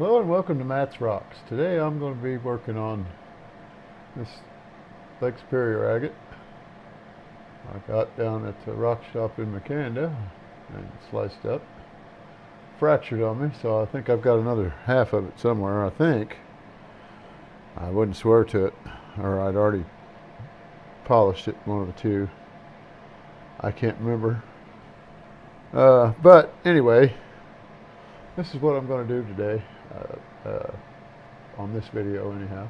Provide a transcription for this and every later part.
Hello and welcome to Matt's Rocks. Today I'm going to be working on this Lake Superior agate I got down at the rock shop in Macanda and sliced up. Fractured on me, so I think I've got another half of it somewhere, I think. I wouldn't swear to it, or I'd already polished it, one of the two. I can't remember. But anyway, this is what I'm going to do today. On this video anyhow,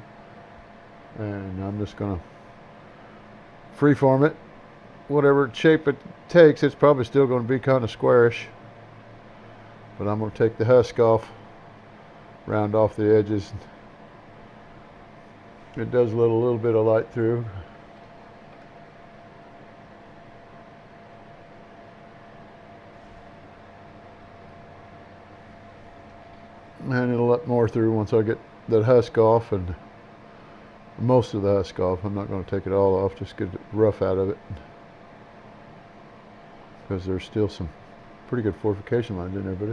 and I'm just gonna freeform it whatever shape it takes. It's probably still going to be kind of squarish, but I'm going to take the husk off, round off the edges. It does let a little bit of light through. And it'll let more through once I get that husk off, and most of the husk off. I'm not going to take it all off, just get the rough out of it, because there's still some pretty good fortification lines in there, but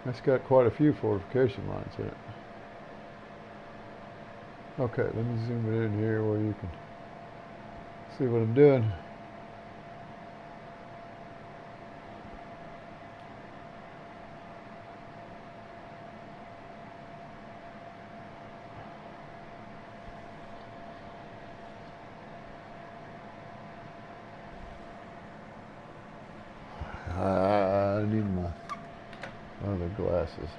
it's got quite a few fortification lines in it. Okay, let me zoom it in here where you can see what I'm doing. I need my other glasses.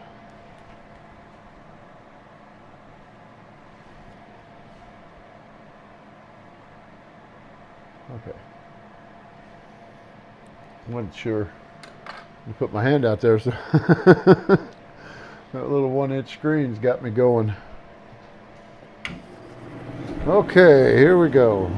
Okay. I wasn't sure. I put my hand out there, so that little 1-inch screen's got me going. Okay, here we go.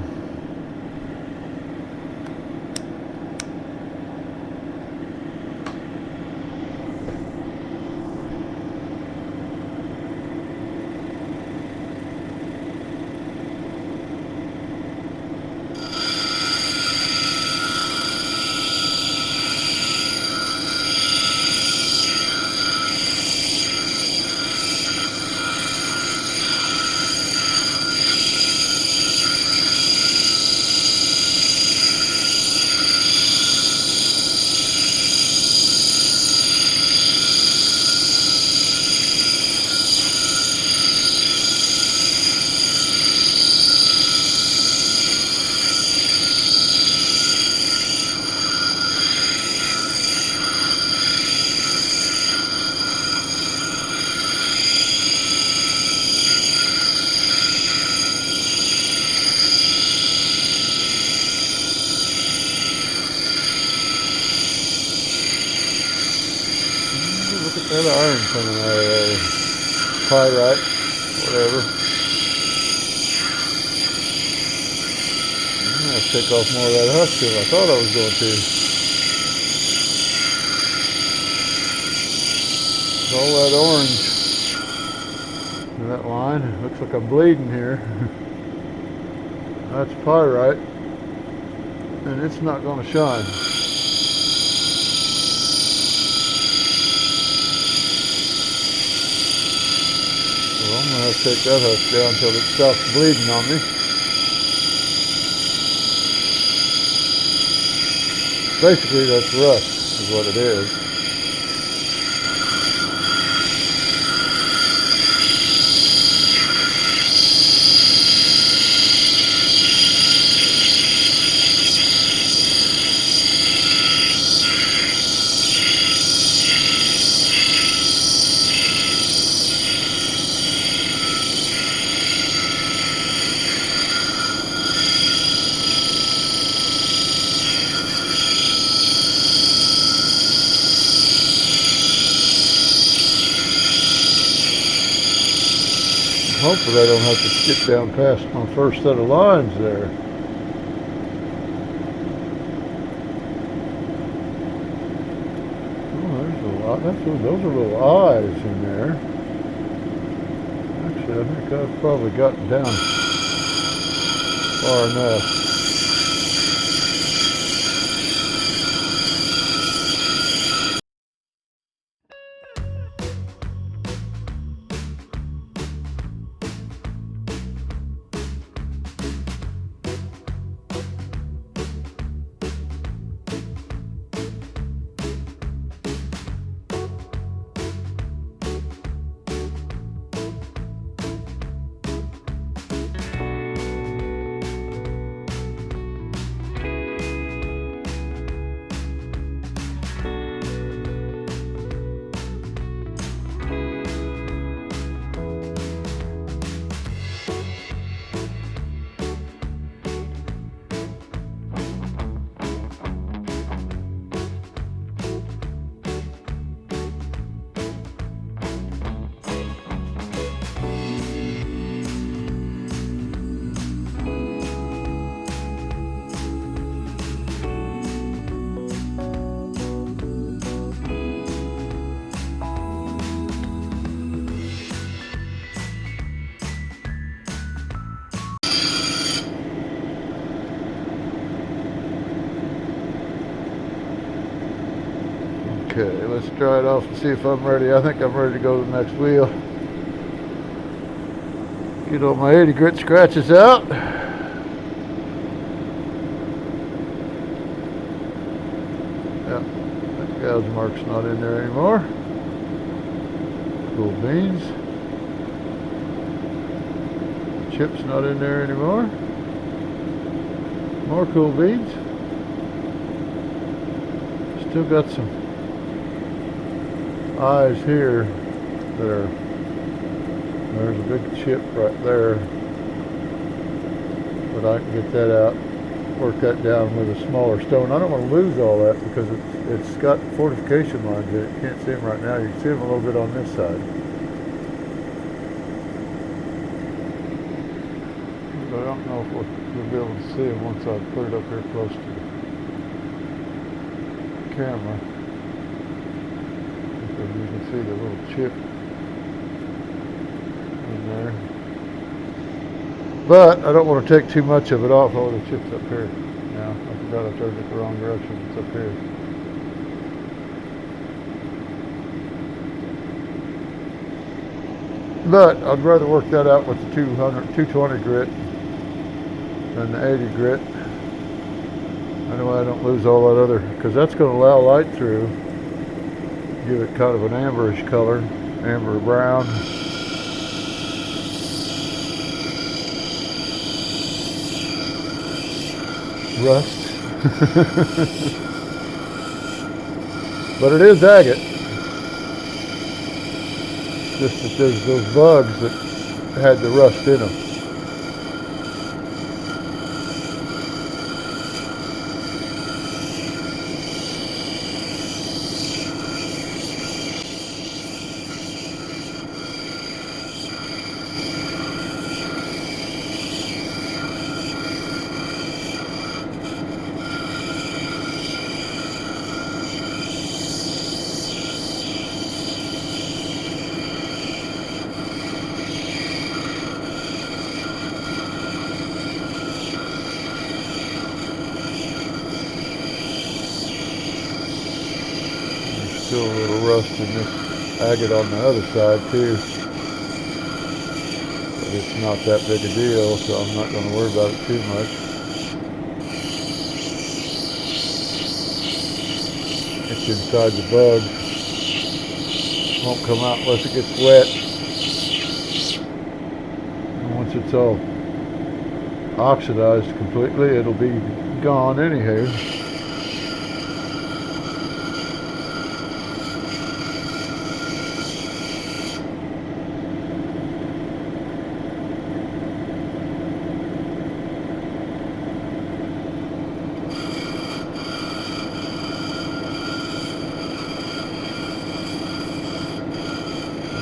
Look at that iron coming out of there. Pyrite, whatever. I'm going to take off more of that husk than I thought I was going to. All that orange in that line. It looks like I'm bleeding here. That's pyrite, and it's not going to shine. So I'm going to have to take that husk down until it stops bleeding on me. Basically, that's rust, is what it is. Hopefully I don't have to get down past my first set of lines there. Oh, there's a lot. Those are little eyes in there. Actually, I think I've probably gotten down far enough. let's dry it off and see if I'm ready. I think I'm ready to go to the next wheel. Get all my 80 grit scratches out. Yep, that gouge mark's not in there anymore. Cool beans. Chip's not in there anymore. More cool beans. Still got some eyes here that are, there's a big chip right there, but I can get that out, work that down with a smaller stone. I don't want to lose all that because it's got fortification lines in it. You can't see them right now. You can see them a little bit on this side. But I don't know if we'll be able to see them once I put it up here close to the camera. Because you can see the little chip in there. But I don't want to take too much of it off. Oh, the chip's up here. Now, I forgot I turned it the wrong direction. It's up here. But I'd rather work that out with the 220 grit than the 80 grit. Anyway, I don't lose all that other, because that's going to allow light through. Give it kind of an amberish color, amber brown. Rust. But it is agate. Just that there's those bugs that had the rust in them. Still a little rust in this agate on the other side too. But it's not that big a deal, so I'm not going to worry about it too much. It's inside the bug. Won't come out unless it gets wet. And once it's all oxidized completely, it'll be gone anyhow.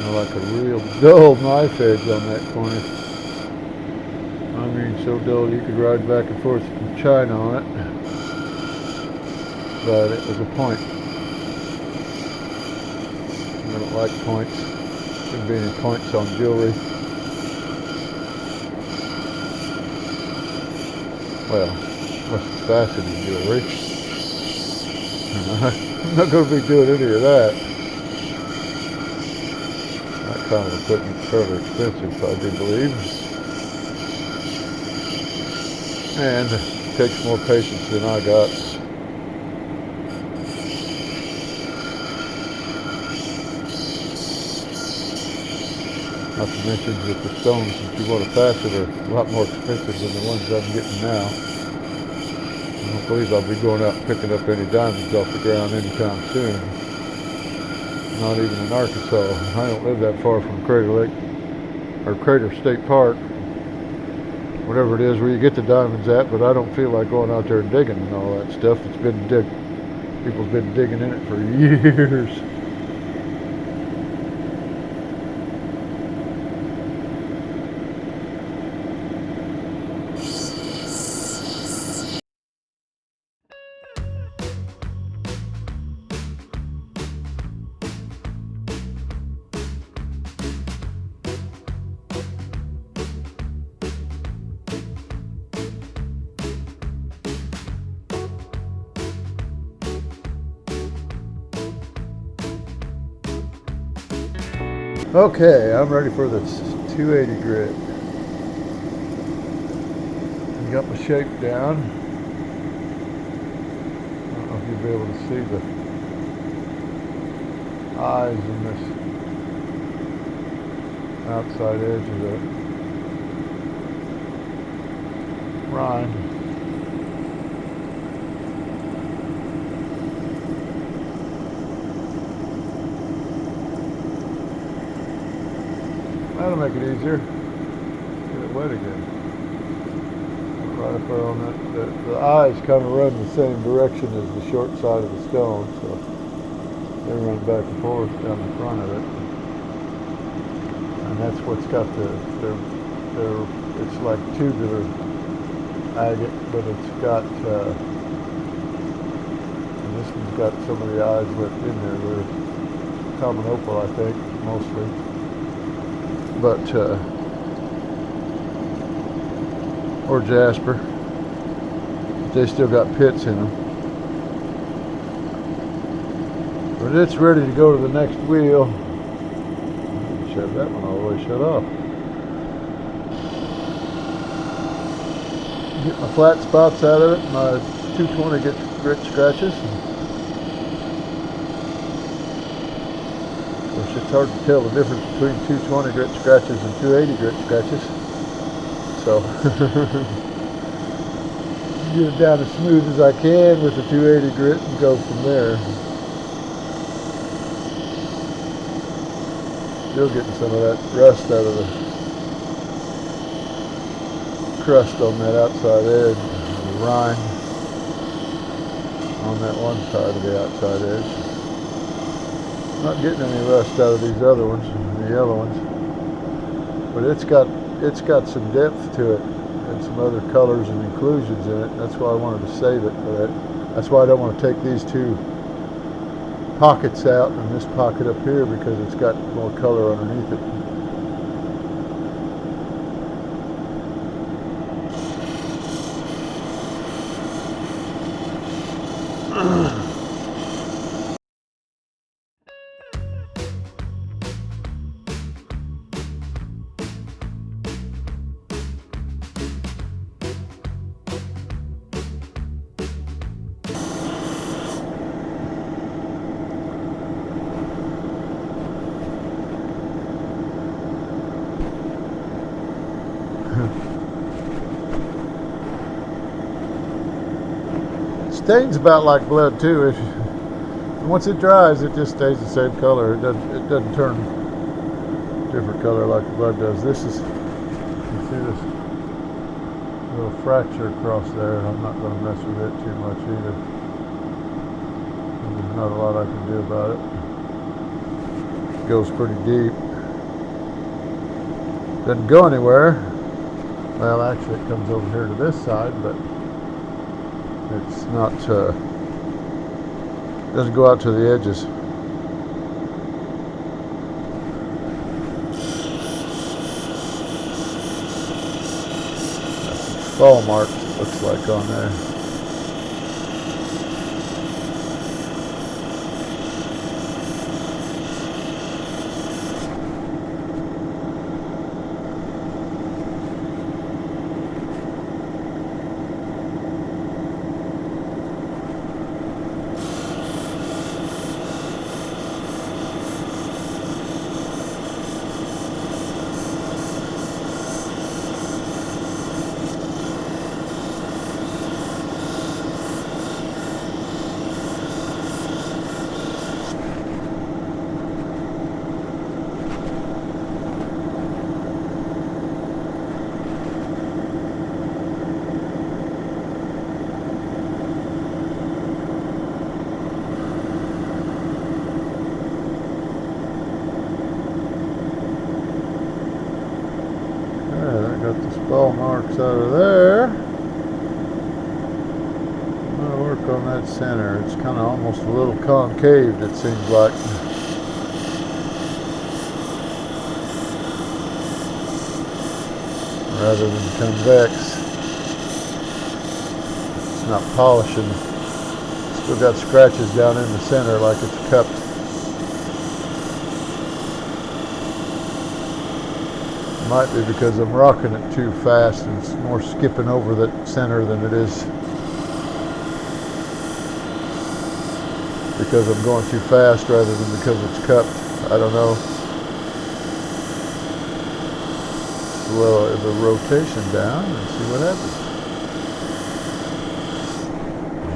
Like a real dull knife edge on that corner. I mean, so dull you could ride back and forth from China on it. But it was a point. I don't like points. Shouldn't be any points on jewelry. Well, unless it's faceted jewelry. I'm not going to be doing any of that. Kind of equipment fairly expensive, I do believe, and it takes more patience than I got. Not to mention that the stones that you want to facet are a lot more expensive than the ones I'm getting now. I don't believe I'll be going out and picking up any diamonds off the ground anytime soon. Not even in Arkansas. I don't live that far from Crater Lake, or Crater State Park, whatever it is where you get the diamonds at, but I don't feel like going out there and digging and all that stuff. People's been digging in it for years. Okay, I'm ready for this 280 grit. I got my shape down. I don't know if you'll be able to see the eyes in this outside edge of the rind. That'll make it easier. Get it wet again. Right up there on that. The eyes kind of run the same direction as the short side of the stone, so they run back and forth down the front of it. And that's what's got it's like tubular agate, but it's got, and this one's got some of the eyes left in there. They're common opal, I think, mostly. But, or jasper. But they still got pits in them. But it's ready to go to the next wheel. Shut that one all the way shut off. Get my flat spots out of it, my 220 grit scratches. Of course, it's hard to tell the difference between 220 grit scratches and 280 grit scratches. So, get it down as smooth as I can with the 280 grit and go from there. Still getting some of that rust out of the crust on that outside edge, the rind on that one side of the outside edge. Not getting any rust out of these other ones, the yellow ones, but it's got some depth to it and some other colors and inclusions in it. That's why I wanted to save it for that. That's why I don't want to take these two pockets out and this pocket up here, because it's got more color underneath it. Stains about like blood too. Once it dries, it just stays the same color. It doesn't turn different color like blood does. This is, you see this little fracture across there. I'm not going to mess with it too much either. There's not a lot I can do about it. It goes pretty deep. Doesn't go anywhere. Well, actually, it comes over here to this side, but it's not, doesn't go out to the edges. Ball marks, it looks like, on there. Got the ball marks out of there. I'm going to work on that center. It's kind of almost a little concaved, it seems like. Rather than convex. It's not polishing. Still got scratches down in the center like it's cupped. Might be because I'm rocking it too fast and it's more skipping over the center than it is because I'm going too fast rather than because it's cupped. I don't know. Slow the rotation down and see what happens.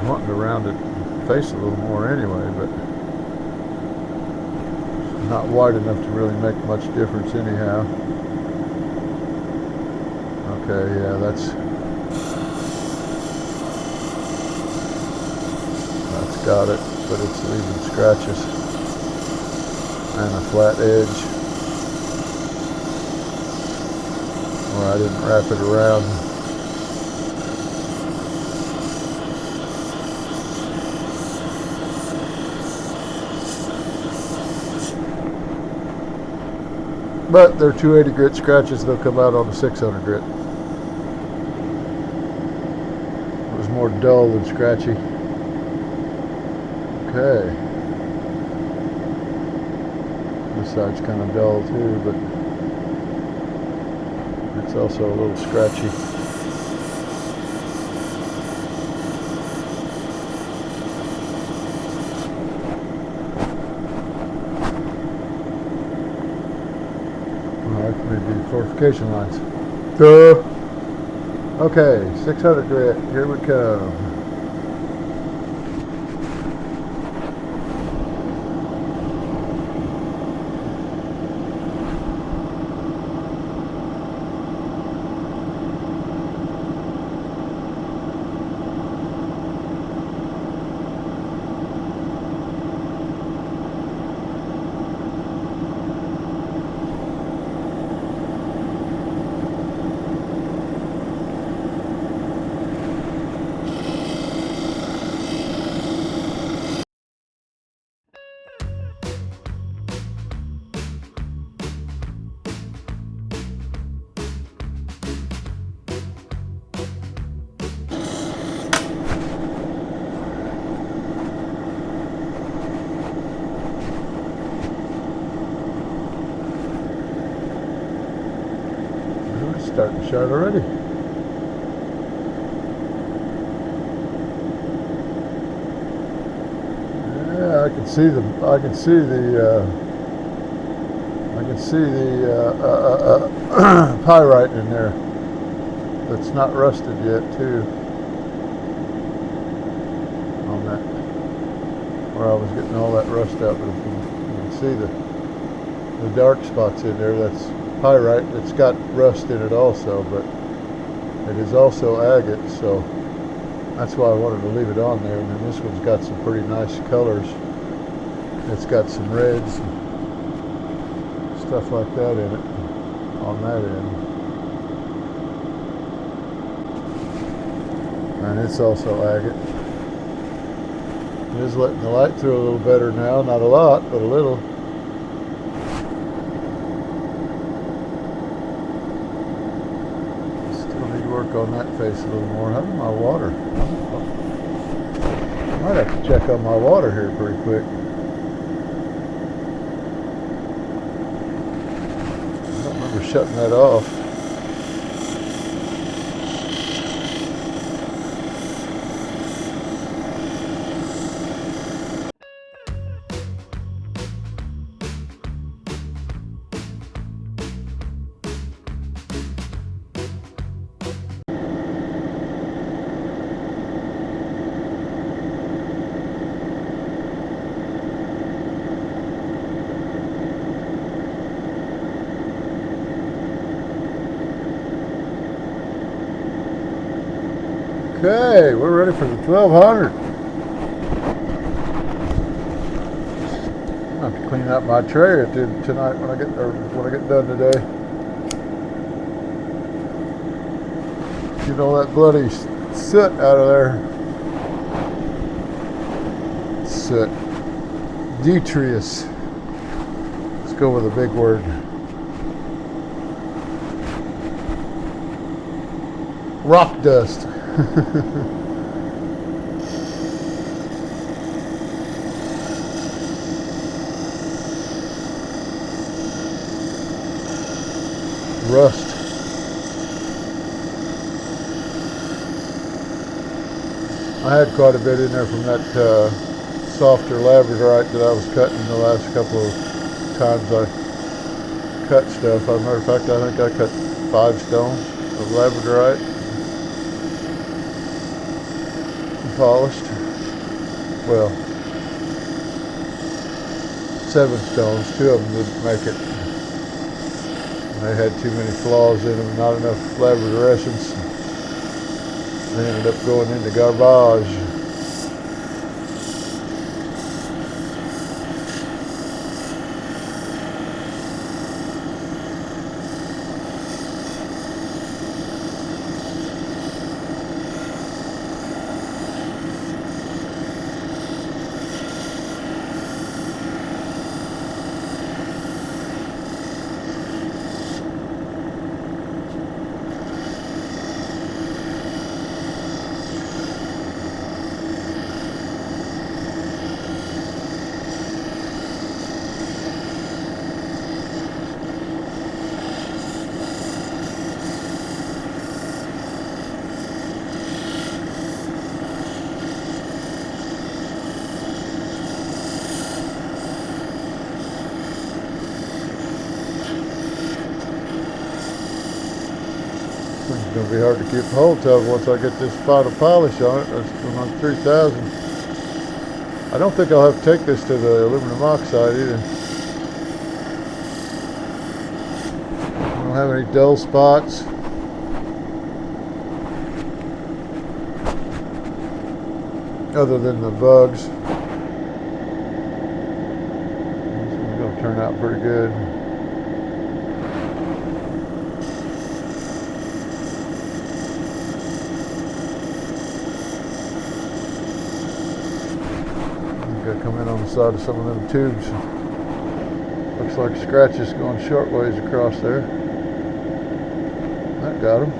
I'm wanting to round it face a little more anyway, but it's not wide enough to really make much difference anyhow. Okay, yeah, that's got it, but it's leaving scratches and a flat edge where I didn't wrap it around. But they're 280 grit scratches, they'll come out on the 600 grit. It was more dull than scratchy. Okay. This side's kind of dull too, but it's also a little scratchy. Alright, maybe fortification lines. Duh! Okay, 600 grit, here we come. Starting to shine already. Yeah, I can see the pyrite in there. That's not rusted yet, too. On that, where I was getting all that rust out, but you can see the dark spots in there. That's pyrite. It's got rust in it also, but it is also agate, so that's why I wanted to leave it on there. And then this one's got some pretty nice colors. It's got some reds and stuff like that in it on that end. And it's also agate. It is letting the light through a little better now. Not a lot, but a little. Work on that face a little more. How's my water? I might have to check on my water here pretty quick. I don't remember shutting that off. Okay, we're ready for the 1200. I have to clean out my tray tonight when I get done today. Get all that bloody soot out of there. Soot. Detritus. Let's go with a big word. Rock dust. rust. I had quite a bit in there from that softer labradorite that I was cutting the last couple of times I cut stuff. As a matter of fact, I think I cut 5 stones of labradorite and polished. Well, 7 stones. 2 of them didn't make it. They had too many flaws in them, not enough labradorescence. They ended up going into garbage. It's going to be hard to keep hold of once I get this final polish on it. That's on 3000. I don't think I'll have to take this to the aluminum oxide either. I don't have any dull spots. Other than the bugs. This one's going to turn out pretty good. Got to come in on the side of some of them tubes. Looks like scratches going short ways across there. That got them.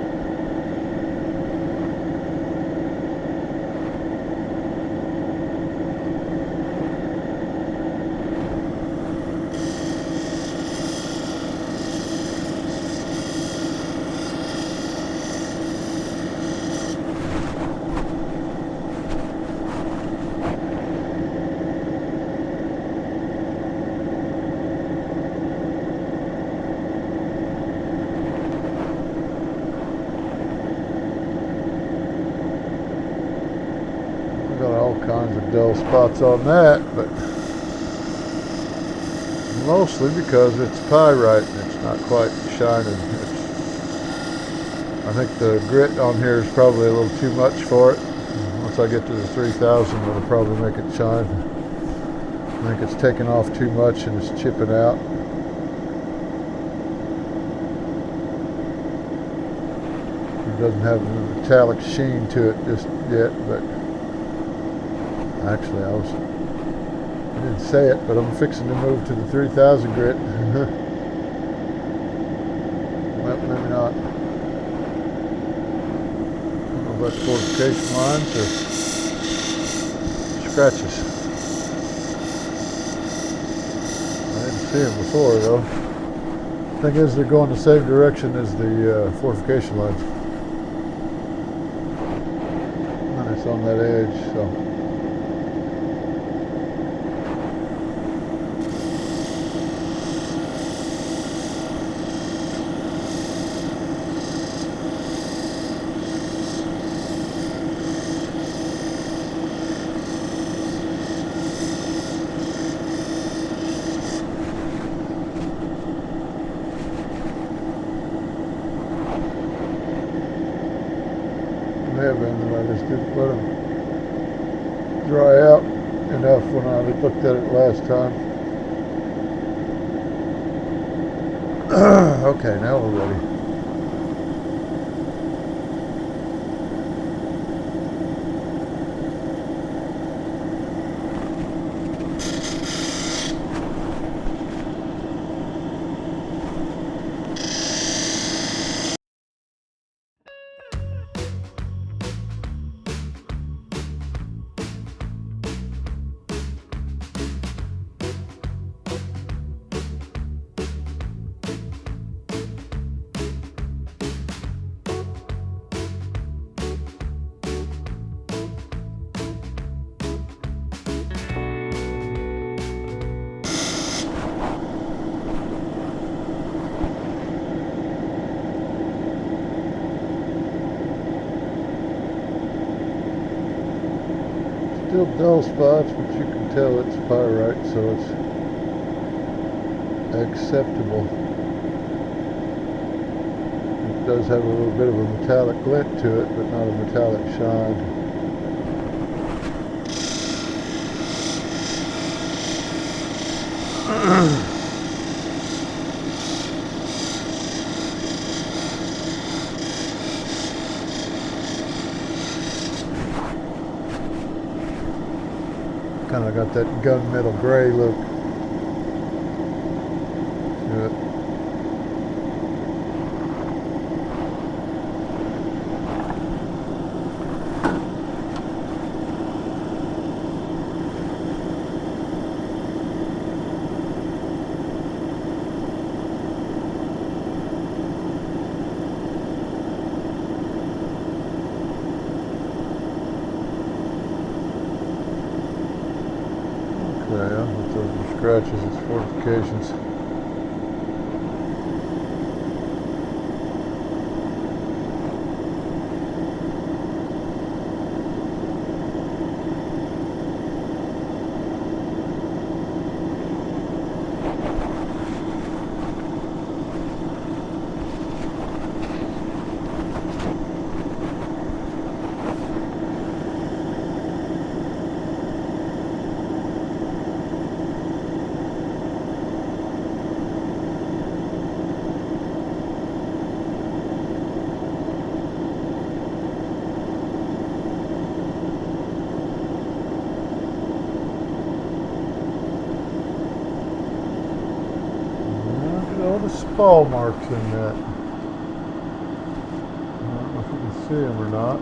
Got all kinds of dull spots on that, but mostly because it's pyrite and it's not quite shining. I think the grit on here is probably a little too much for it. Once I get to the 3000, it'll probably make it shine. I think it's taking off too much and it's chipping out. It doesn't have a metallic sheen to it just yet, but actually, I didn't say it, but I'm fixing to move to the 3000 grit. Well, maybe not. I don't know if that's fortification lines or scratches. I didn't see them before, though. Thing is, they're going the same direction as the fortification lines. And it's on that edge, so. Have been, I just didn't let them dry out enough when I looked at it last time. Okay, now we're ready. Still dull spots, but you can tell it's pyrite, so it's acceptable. It does have a little bit of a metallic glint to it, but not a metallic shine. Kind of got that gunmetal gray look to it. Okay, yeah, those are scratches, it's fortifications. All the spall marks in that. I don't know if you can see them or not.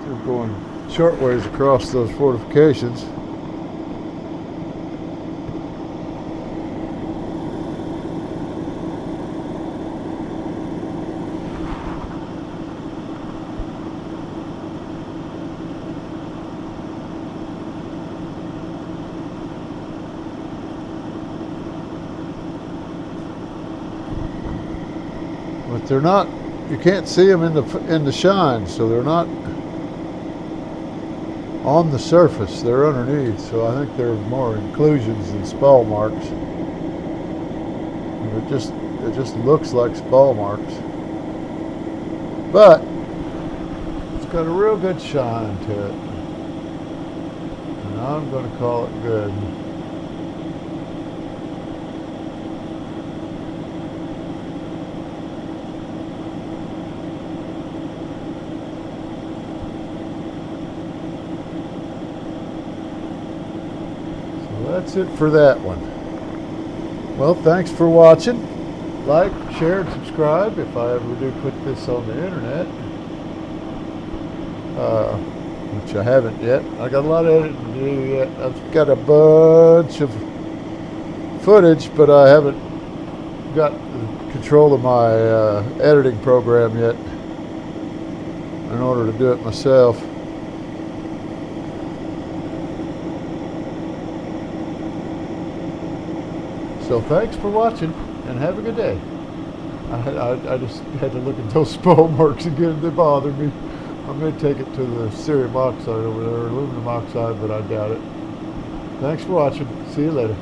Still going short ways across those fortifications. But they're not, you can't see them in the shine, so they're not on the surface, they're underneath, so I think they're more inclusions than spall marks. And it just looks like spall marks. But it's got a real good shine to it. And I'm going to call it good. That's it for that one. Well, thanks for watching. Like, share, and subscribe if I ever do put this on the internet. Which I haven't yet. I got a lot of editing to do yet. I've got a bunch of footage, but I haven't got control of my editing program yet in order to do it myself. So thanks for watching, and have a good day. I just had to look at those spall marks again. They bothered me. I'm going to take it to the cerium oxide over there, aluminum oxide, but I doubt it. Thanks for watching. See you later.